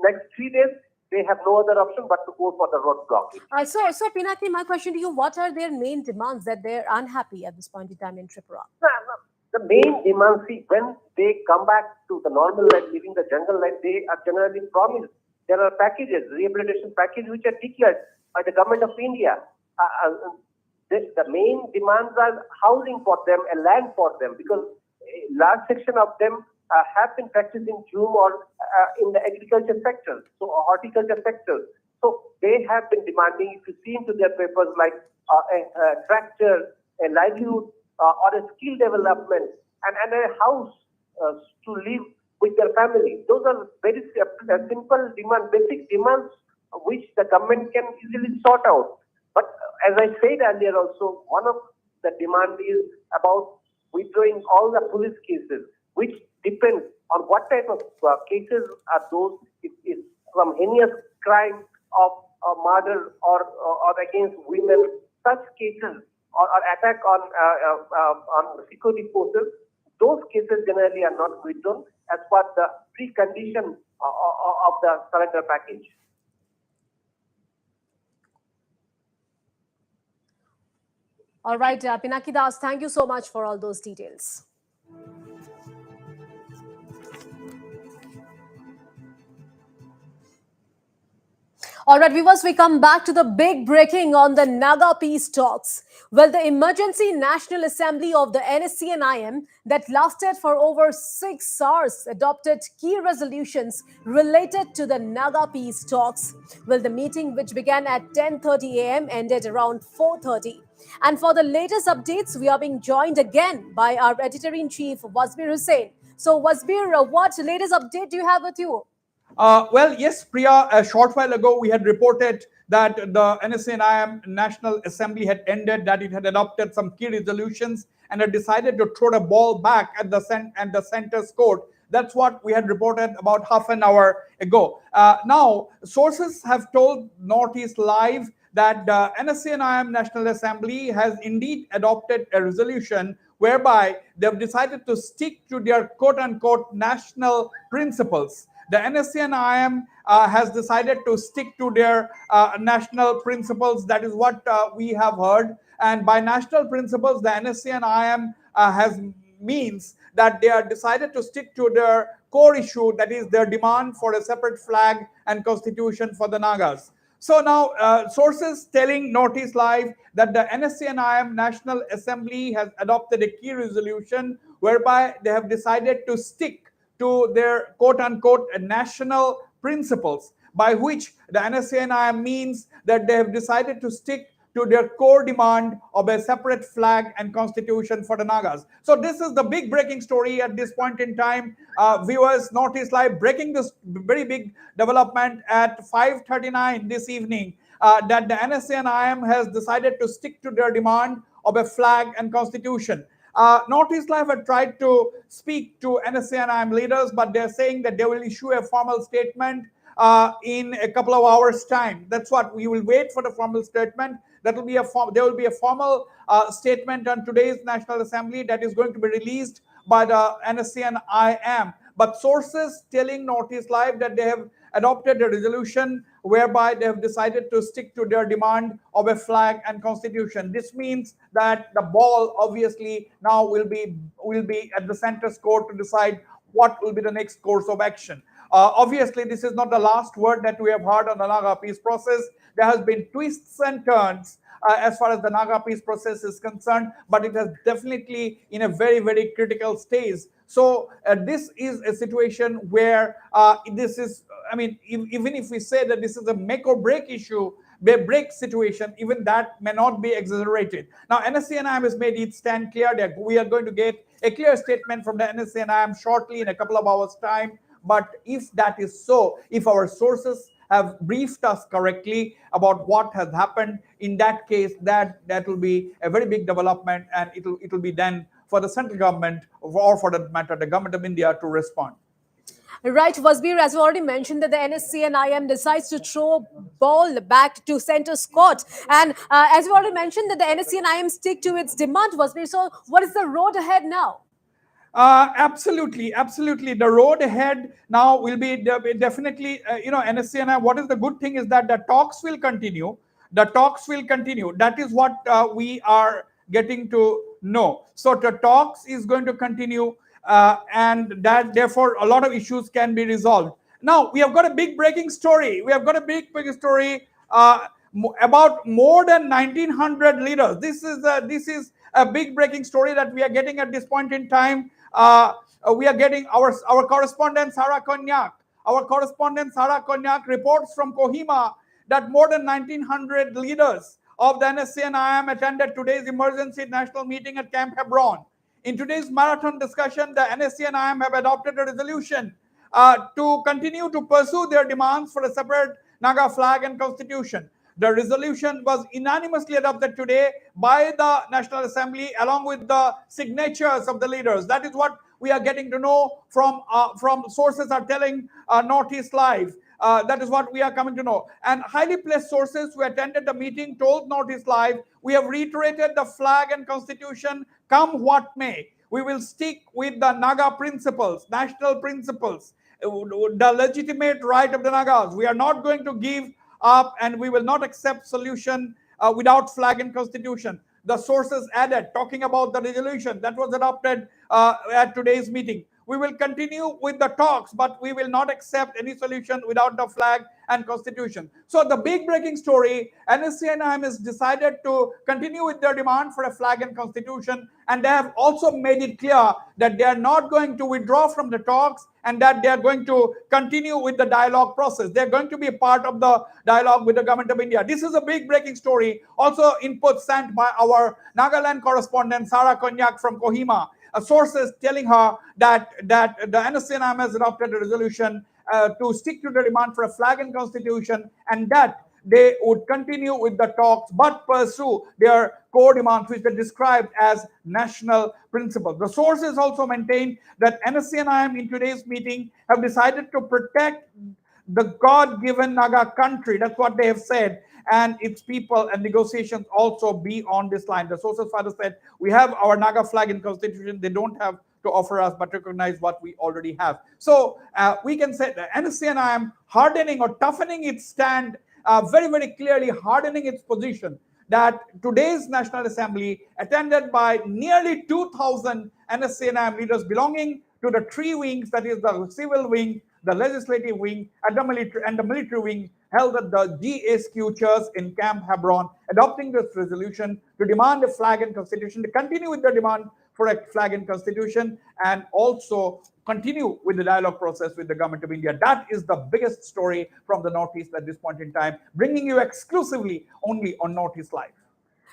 next 3 days, they have no other option but to go for the road blockage. So Pinaki, my question to you, what are their main demands that they're unhappy at this point in time in Tripura? The main demand, when they come back to the normal life, living the jungle life, they are generally promised. There are packages, rehabilitation packages, which are declared by the government of India. The main demands are housing for them and land for them, because a large section of them have been practicing Zoom or in the agriculture sector, so horticulture sector. So they have been demanding, if you see into their papers, like a tractor, a livelihood, or a skill development, and a house to live with their family. Those are very simple demand, basic demands, which the government can easily sort out. But as I said earlier also, one of the demand is about withdrawing all the police cases, which depends on what type of cases are those. It is from heinous crime of murder or against women, such cases, or attack on security forces. Those cases generally are not withdrawn as per the precondition of the surrender package. All right, Pinaki Das, thank you so much for all those details. All right, viewers, we come back to the big breaking on the Naga peace talks. Well, the Emergency National Assembly of the NSCN-IM that lasted for over 6 hours adopted key resolutions related to the Naga peace talks. Well, the meeting, which began at 10:30 a.m., ended around 4:30. And for the latest updates, we are being joined again by our editor-in-chief, Wasbir Hussain. So, Wasbir, what latest update do you have with you? Well, yes, Priya, a short while ago, we had reported that the NSCN-IM National Assembly had ended, that it had adopted some key resolutions and had decided to throw the ball back at the center's court. That's what we had reported about half an hour ago. Now, sources have told Northeast Live that the NSCN-IM National Assembly has indeed adopted a resolution whereby they've decided to stick to their quote-unquote national principles. The NSCN-IM has decided to stick to their national principles. That is what we have heard. And by national principles, the NSCN-IM means that they are decided to stick to their core issue, that is their demand for a separate flag and constitution for the Nagas. So now, sources telling Northeast Live that the NSCN-IM National Assembly has adopted a key resolution whereby they have decided to stick to their quote-unquote national principles, by which the NSCN-IM means that they have decided to stick to their core demand of a separate flag and constitution for the Nagas. So this is the big breaking story at this point in time. Viewers, Northeast Live breaking this very big development at 5:39 this evening, that the NSCN-IM has decided to stick to their demand of a flag and constitution. Northeast Life had tried to speak to NSCNIM leaders, but they're saying that they will issue a formal statement in a couple of hours' time. That's what we will wait for the formal statement. That will be there will be a formal statement on today's National Assembly that is going to be released by the NSCNIM. But sources telling Northeast Live that they have adopted a resolution whereby they have decided to stick to their demand of a flag and constitution. This means that the ball obviously now will be at the center court to decide what will be the next course of action. Obviously, this is not the last word that we have heard on the Naga peace process. There has been twists and turns as far as the Naga peace process is concerned, but it has definitely in a very, very critical stage. So this is a situation where this is, I mean, even if we say that this is a make or break issue, break situation, even that may not be exaggerated. Now, NSCNIM has made its stand clear that we are going to get a clear statement from the NSCNIM shortly in a couple of hours' time. But if that is so, if our sources have briefed us correctly about what has happened, in that case, that will be a very big development, and it will be then for the central government, or for that matter, the government of India, to respond. Right, Wasbir, as you already mentioned, that the NSCNIM decides to throw ball back to center court. And as you already mentioned, that the NSCNIM stick to its demand, Wasbir. So what is the road ahead now? Absolutely. The road ahead now will be definitely, NSCNI, what is the good thing is that the talks will continue. That is what we are getting to know. So the talks is going to continue, and that therefore a lot of issues can be resolved. Now, we have got a big breaking story. About more than 1,900 leaders. This is a big breaking story that we are getting at this point in time. We are getting our correspondent Sarah Konyak. Reports from Kohima that more than 1,900 leaders of the NSCNIM attended today's emergency national meeting at Camp Hebron. In today's marathon discussion, the NSCNIM have adopted a resolution to continue to pursue their demands for a separate Naga flag and constitution. The resolution was unanimously adopted today by the National Assembly along with the signatures of the leaders. That is what we are getting to know from sources are telling Northeast Live. That is what we are coming to know. And highly placed sources who attended the meeting told Northeast Live, we have reiterated the flag and constitution come what may. We will stick with the Naga principles, national principles, the legitimate right of the Nagas. We are not going to give up, and we will not accept solution without flag and constitution. The sources added, talking about the resolution that was adopted at today's meeting. We will continue with the talks, but we will not accept any solution without the flag and constitution. So the big breaking story, NSCNIM has decided to continue with their demand for a flag and constitution, and they have also made it clear that they are not going to withdraw from the talks and that they are going to continue with the dialogue process. They are going to be a part of the dialogue with the government of India. This is a big breaking story. Also input sent by our Nagaland correspondent Sarah Konyak from Kohima. Sources telling her that the NSCNIM has adopted a resolution to stick to the demand for a flag and constitution, and that they would continue with the talks but pursue their core demands, which are described as national principles. The sources also maintain that NSCNIM in today's meeting have decided to protect the God-given Naga country. That's what they have said, and its people, and negotiations also be on this line. The sources further said, we have our Naga flag and constitution. They don't have to offer us, but recognize what we already have. So we can say that NSCNIM hardening or toughening its stand, very, very clearly hardening its position, that today's National Assembly, attended by nearly 2,000 NSCNIM leaders belonging to the three wings, that is the civil wing, the legislative wing, and the military wing, held at the GSQ Church in Camp Hebron, adopting this resolution to demand a flag and constitution, to continue with the demand for a flag and constitution, and also continue with the dialogue process with the government of India. That is the biggest story from the Northeast at this point in time, bringing you exclusively only on Northeast Live.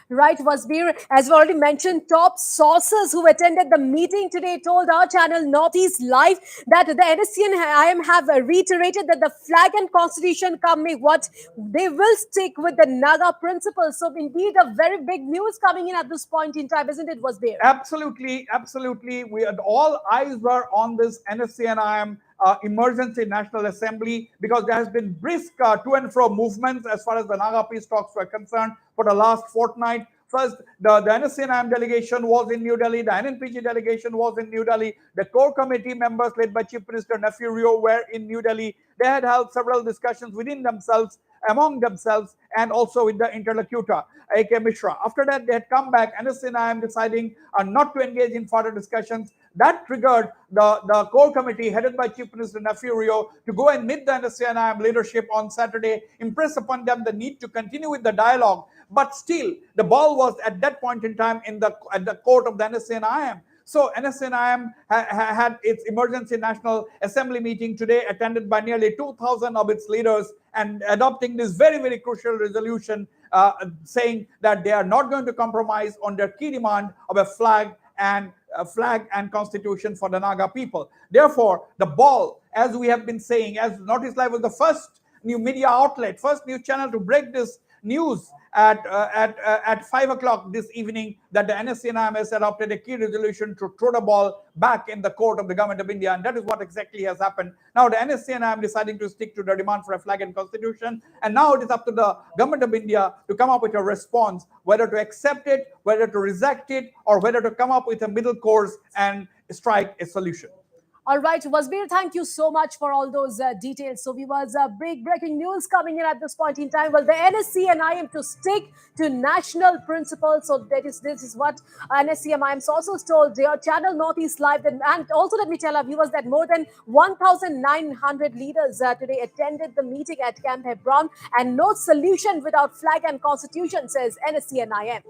Right, Wasbir, as we already mentioned, top sources who attended the meeting today told our channel Northeast Live that the NSC and IM have reiterated that the flag and constitution come may what, they will stick with the Naga principles. So indeed, a very big news coming in at this point in time, isn't it, Wasbir? Absolutely, absolutely. We had all eyes were on this NSCNIM emergency National Assembly because there has been brisk to and fro movements as far as the Naga peace talks were concerned for the last fortnight. First, the NSCNIM delegation was in New Delhi, the NNPG delegation was in New Delhi, the core committee members led by Chief Minister Nefurio were in New Delhi. They had held several discussions within themselves, among themselves, and also with the interlocutor, A.K. Mishra. After that, they had come back, NSCNIM deciding not to engage in further discussions. That triggered the core committee headed by Chief Minister Nefurio to go and meet the NSCNIM leadership on Saturday, impress upon them the need to continue with the dialogue. But still, the ball was at that point in time at the court of the NSCNIM. So NSCNIM had its emergency National Assembly meeting today, attended by nearly 2,000 of its leaders, and adopting this very, very crucial resolution saying that they are not going to compromise on their key demand of a flag and constitution for the Naga people. Therefore, the ball, as we have been saying, as Notice Live was the first new media outlet, first news channel to break this news at 5 o'clock this evening, that the NSCNIM has adopted a key resolution to throw the ball back in the court of the government of India, and that is what exactly has happened. Now the NSCNIM deciding to stick to the demand for a flag and constitution, and now it is up to the government of India to come up with a response, whether to accept it, whether to reject it, or whether to come up with a middle course and strike a solution. All right, Wasbir, thank you so much for all those details. So, viewers, big breaking news coming in at this point in time. Well, the NSC and IM to stick to national principles. So, this is what NSC and IM sources told their channel Northeast Live. And also, let me tell our viewers that more than 1,900 leaders today attended the meeting at Camp Hebron, and no solution without flag and constitution, says NSC and IM.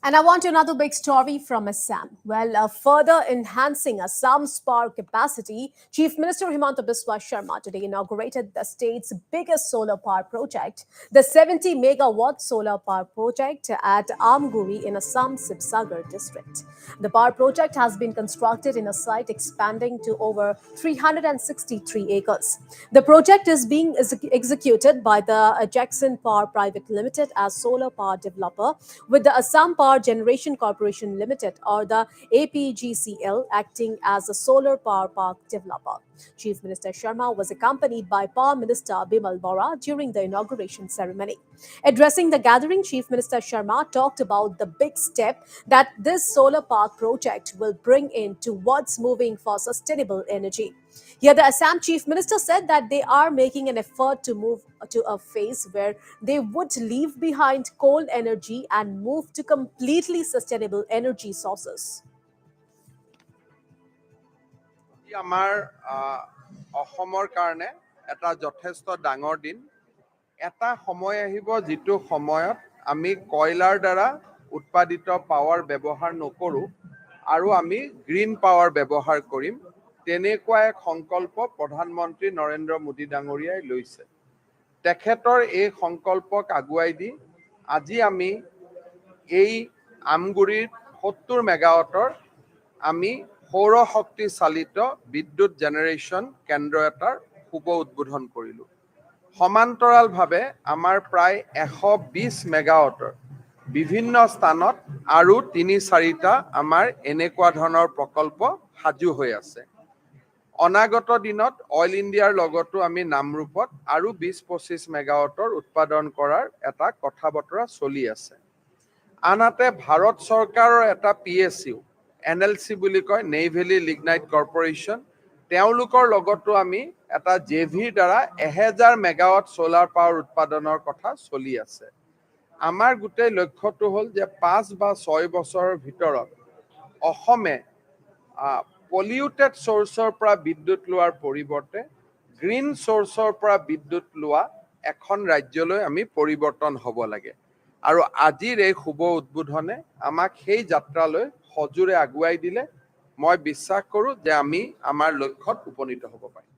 And I want another big story from Assam. Well, further enhancing Assam's power capacity, Chief Minister Himanta Biswa Sharma today inaugurated the state's biggest solar power project, the 70 megawatt solar power project at Amguri in Assam's Sibsagar district. The power project has been constructed in a site expanding to over 363 acres. The project is being executed by the Jackson Power Private Limited as solar power developer, with the Assam Power Generation Corporation Limited, or the APGCL, acting as a solar power park developer. Chief Minister Sharma was accompanied by Power Minister Bimal Bora during the inauguration ceremony. Addressing the gathering, Chief Minister Sharma talked about the big step that this solar park project will bring in towards moving for sustainable energy. Here, the Assam Chief Minister said that they are making an effort to move to a phase where they would leave behind coal energy and move to completely sustainable energy sources. আমাৰ অসমৰ কাৰণে এটা যথেষ্ট ডাঙৰ দিন। এটা সময় আহিব যিটো সময়ত আমি কয়লাৰ দ্বাৰা উৎপাদিত পাৱাৰ ব্যৱহাৰ নকৰোঁ আৰু আমি গ্ৰীণ পাৱাৰ ব্যৱহাৰ কৰিম, তেনেকুৱা এক সংকল্প প্ৰধানমন্ত্ৰী নৰেন্দ্ৰ মোদী ডাঙৰীয়াই লৈছে। তেখেতৰ এই সংকল্পক আগুৱাই দি আজি আমি এই আমগুৰিৰ 70 মেগাৱাটৰ আমি সৌৰ শক্তি চালিত বিদ্যুৎ জেনেৰেশ্যন কেন্দ্ৰ এটাৰ শুভ উদ্বোধন কৰিলোঁ। সমান্তৰালভাৱে আমাৰ প্ৰায় 120 মেগাৱাটৰ বিভিন্ন স্থানত আৰু 3-4টা আমাৰ এনেকুৱা ধৰণৰ প্ৰকল্প সাজু হৈ আছে। অনাগত দিনত অইল ইণ্ডিয়াৰ লগতো আমি নামৰূপত আৰু 20-25 মেগাৱাটৰ উৎপাদন কৰাৰ এটা কথা বতৰা চলি আছে। আনহাতে ভাৰত চৰকাৰৰ এটা PSU NLC বুলি কয়, নেইভেলি লিগনাইট কৰ্পৰেশ্যন, তেওঁলোকৰ লগতো আমি এটা JVৰ দ্বাৰা 1000 মেগাৱাট সোলাৰ পাৱাৰ উৎপাদনৰ কথা চলি আছে। আমাৰ গোটেই লক্ষ্যটো হ'ল যে 5 বা 6 বছৰৰ ভিতৰত অসমে পলিউটেড সোৰ্সৰ পৰা বিদ্যুৎ লোৱাৰ পৰিৱৰ্তে গ্ৰীণ সোৰ্সৰ পৰা বিদ্যুৎ লোৱা এখন ৰাজ্যলৈ আমি পৰিৱৰ্তন হ'ব লাগে আৰু আজিৰ এই শুভ উদ্বোধনে আমাক সেই যাত্ৰালৈ সজোৰে আগুৱাই দিলে মই বিশ্বাস কৰোঁ যে আমি আমাৰ লক্ষ্যত উপনীত হ'ব পাৰিম।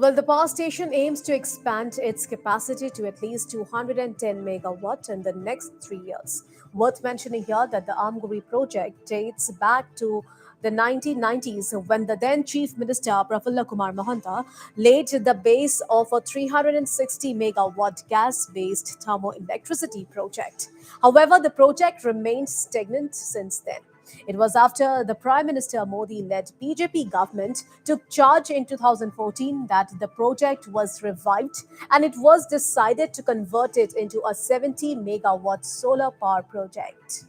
Well, the power station aims to expand its capacity to at least 210 megawatt in the next 3 years. Worth mentioning here that the Amguri project dates back to the 1990s when the then Chief Minister Prafulla Kumar Mahanta laid the base of a 360 megawatt gas-based thermoelectricity project. However, the project remained stagnant since then. It was after the Prime Minister Modi-led BJP government took charge in 2014 that the project was revived and it was decided to convert it into a 70 megawatt solar power project.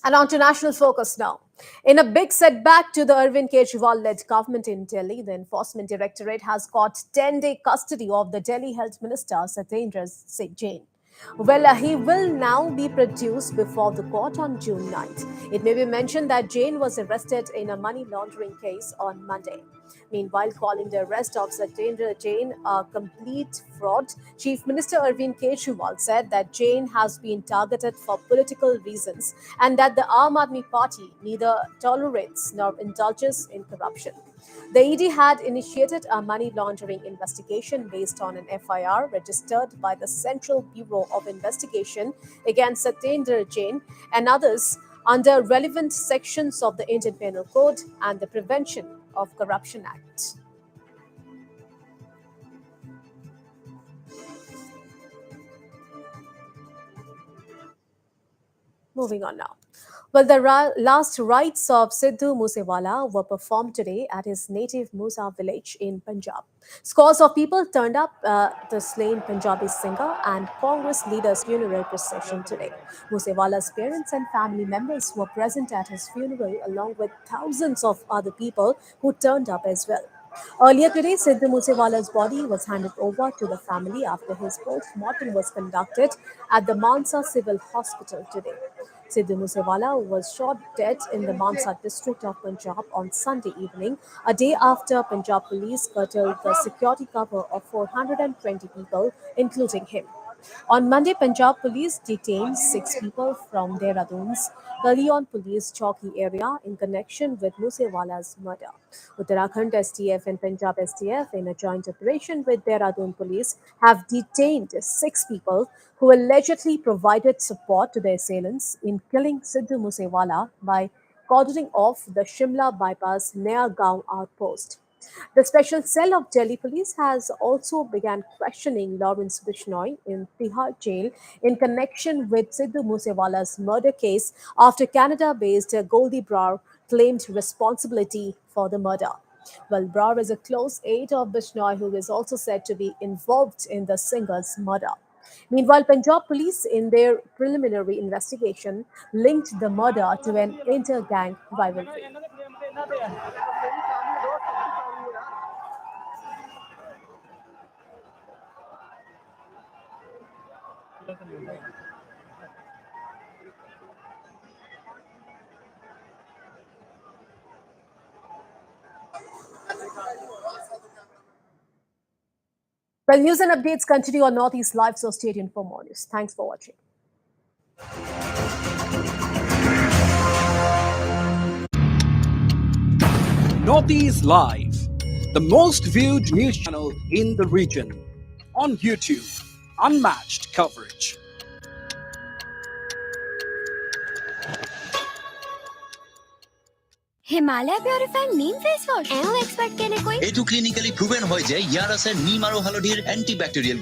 And on to national focus now. In a big setback to the Arvind Kejriwal-led government in Delhi, the Enforcement Directorate has got 10-day custody of the Delhi Health Minister Satyendra Singh Jain. Well, he will now be produced before the court on June 9th. It may be mentioned that Jain was arrested in a money laundering case on Monday. Meanwhile, calling the arrest of Satyendra Jain a complete fraud, Chief Minister Arvind Kejriwal said that Jain has been targeted for political reasons and that the Aam Aadmi Party neither tolerates nor indulges in corruption. The ED had initiated a money laundering investigation based on an FIR registered by the Central Bureau of Investigation against Satyendra Jain and others under relevant sections of the Indian Penal Code and the Prevention of Corruption Act. Moving on now. Well, the last rites of Sidhu Moosewala were performed today at his native Musa village in Punjab. Scores of people turned up the slain Punjabi singer and Congress leader's funeral procession today. Moosewala's parents and family members were present at his funeral along with thousands of other people who turned up as well. Earlier today, Sidhu Moosewala's body was handed over to the family after his post-mortem was conducted at the Mansa Civil Hospital today. Sidhu Moosewala was shot dead in the Mansa district of Punjab on Sunday evening, a day after Punjab police curtailed the security cover of 420 people, including him. On Monday, Punjab police detained 6 people from Dehradun's Kalyan police chowki area in connection with Moosewala's murder. Uttarakhand STF and Punjab STF, in a joint operation with Dehradun police, have detained 6 people who allegedly provided support to the assailants in killing Sidhu Moosewala by cordoning off the Shimla bypass near Gaon outpost. The special cell of Delhi police has also begun questioning Lawrence Bishnoi in Tihar jail in connection with Sidhu Moosewala's murder case after Canada-based Goldie Brar claimed responsibility for the murder. Well, Brar is a close aide of Bishnoi who is also said to be involved in the singer's murder. Meanwhile, Punjab police, in their preliminary investigation, linked the murder to an inter-gang rivalry. Well, news and updates continue on Northeast Live, so stay tuned for more news. Thanks for watching. Northeast Live, the most viewed news channel in the region. On YouTube, unmatched coverage. Himalaya purifying neem face wash এও expert কেনেকৈ এইটো clinically proven হয় যে ইয়াৰ আছে নিম আৰু হালধিৰ এন্টিব্যাকটেৰিয়েল